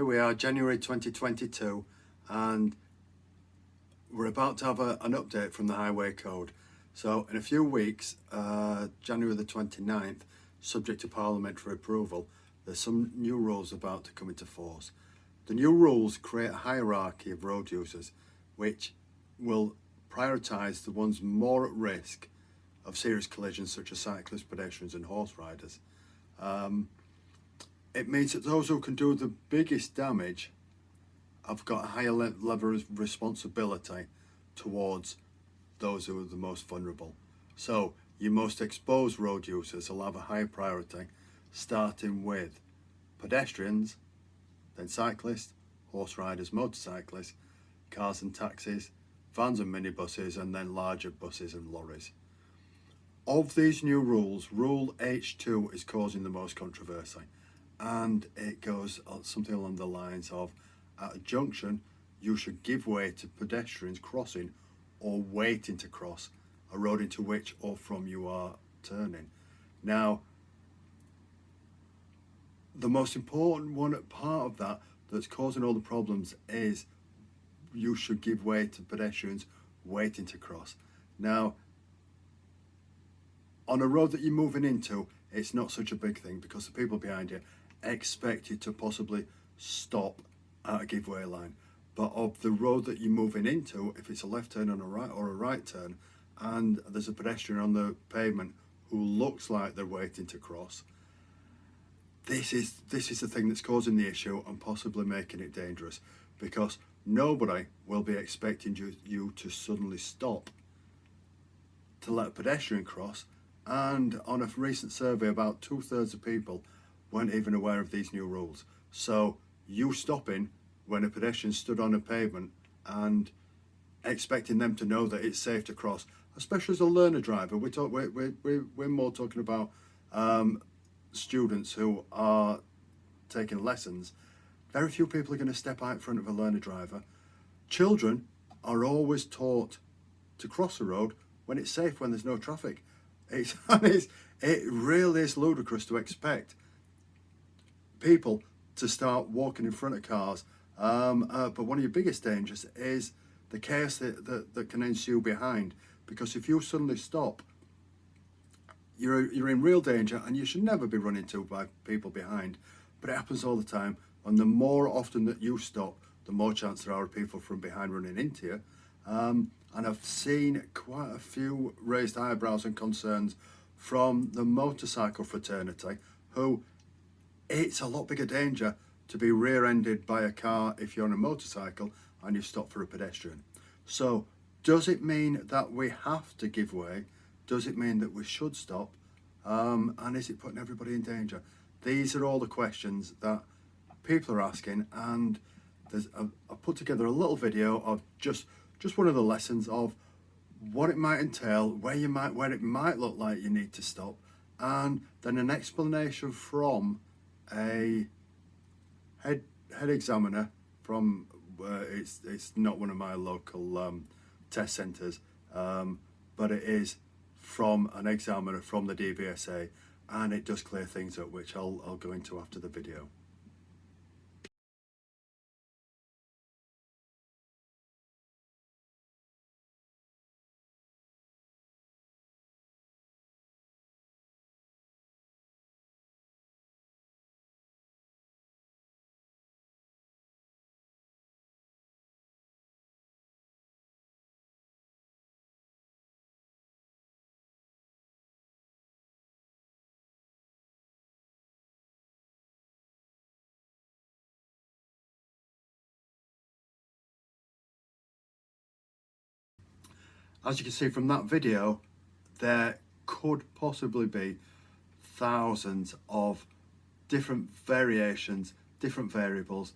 we are, January 2022, and we're about to have an update from the Highway Code. So in a few weeks, January the 29th, subject to parliamentary approval, there's some new rules about to come into force. The new rules create a hierarchy of road users, which will prioritise the ones more at risk of serious collisions, such as cyclists, pedestrians and horse riders. It means that those who can do the biggest damage have got a higher level of responsibility towards those who are the most vulnerable. So your most exposed road users will have a higher priority, starting with pedestrians, then cyclists, horse riders, motorcyclists, cars and taxis, vans and minibuses, and then larger buses and lorries. Of these new rules, Rule H2 is causing the most controversy, and it goes something along the lines of, at a junction, you should give way to pedestrians crossing or waiting to cross a road into which or from you are turning. Now, the most important part of that that's causing all the problems is you should give way to pedestrians waiting to cross. Now, on a road that you're moving into, it's not such a big thing because the people behind you expect you to possibly stop at a giveaway line. But of the road that you're moving into, if it's a left turn on a right or a right turn, and there's a pedestrian on the pavement who looks like they're waiting to cross, this is the thing that's causing the issue and possibly making it dangerous, because nobody will be expecting you to suddenly stop to let a pedestrian cross. And on a recent survey, about 2/3 of people weren't even aware of these new rules. So you stopping when a pedestrian stood on a pavement and expecting them to know that it's safe to cross, especially as a learner driver, we're more talking about students who are taking lessons. Very few people are going to step out in front of a learner driver. Children are always taught to cross the road when it's safe, when there's no traffic. It really is ludicrous to expect people to start walking in front of cars. But one of your biggest dangers is the chaos that can ensue behind, because if you suddenly stop, you're in real danger, and you should never be run into by people behind. But it happens all the time, and the more often that you stop, the more chance there are of people from behind running into you. And I've seen quite a few raised eyebrows and concerns from the motorcycle fraternity, who, it's a lot bigger danger to be rear-ended by a car if you're on a motorcycle and you stop for a pedestrian. So does it mean that we have to give way? Does it mean that we should stop? And is it putting everybody in danger? These are all the questions that people are asking, and I put together a little video of just one of the lessons of what it might entail, where it might look like you need to stop, and then an explanation from a head examiner from it's not one of my local test centres, but it is from an examiner from the DVSA, and it does clear things up, which I'll go into after the video. As you can see from that video, there could possibly be thousands of different variations, different variables,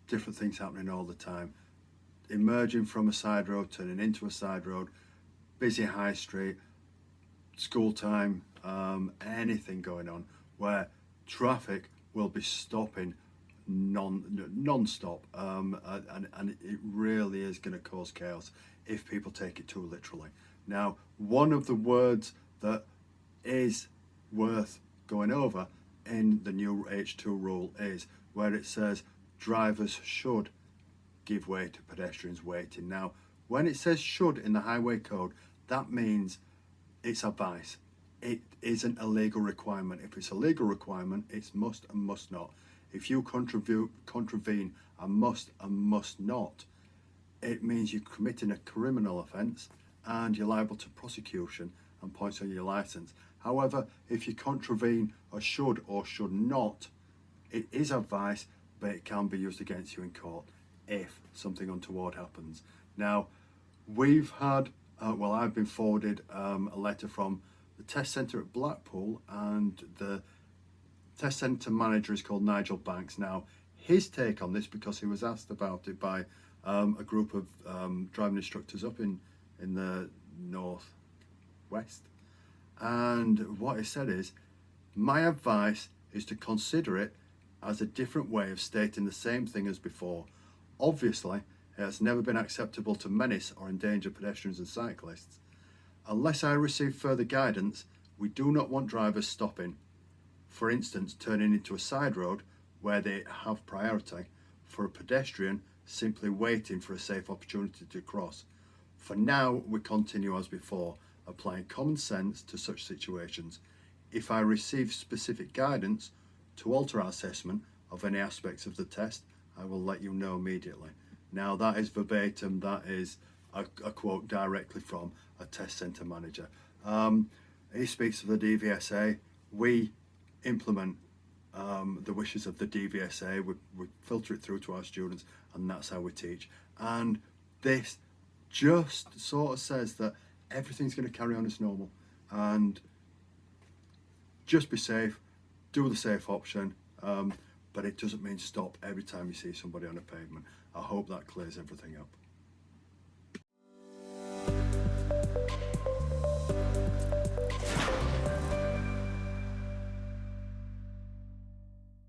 different things happening all the time. Emerging from a side road, turning into a side road, busy high street, school time, anything going on where traffic will be stopping non-stop, and it really is going to cause chaos if people take it too literally. Now, one of the words that is worth going over in the new H2 rule is where it says drivers should give way to pedestrians waiting. Now, when it says should in the highway code, that means it's advice. It isn't a legal requirement. If it's a legal requirement, it's must and must not. If you contravene a must and must not, it means you're committing a criminal offence and you're liable to prosecution and points on your licence. However, if you contravene a should or should not, it is advice, but it can be used against you in court if something untoward happens. Now, we've had, I've been forwarded a letter from the test centre at Blackpool, and the test centre manager is called Nigel Banks. Now, his take on this, because he was asked about it by a group of driving instructors up in the north west, and what he said is, my advice is to consider it as a different way of stating the same thing as before. Obviously, it has never been acceptable to menace or endanger pedestrians and cyclists. Unless I receive further guidance, we do not want drivers stopping, for instance, turning into a side road where they have priority, for a pedestrian simply waiting for a safe opportunity to cross. For now, we continue as before, applying common sense to such situations. If I receive specific guidance to alter our assessment of any aspects of the test, I will let you know immediately. Now, that is verbatim, that is a quote directly from a test centre manager. He speaks of the DVSA. We implement the wishes of the DVSA, we filter it through to our students, and that's how we teach. And this just sort of says that everything's going to carry on as normal, and just be safe, do the safe option, but it doesn't mean stop every time you see somebody on a pavement. I hope that clears everything up.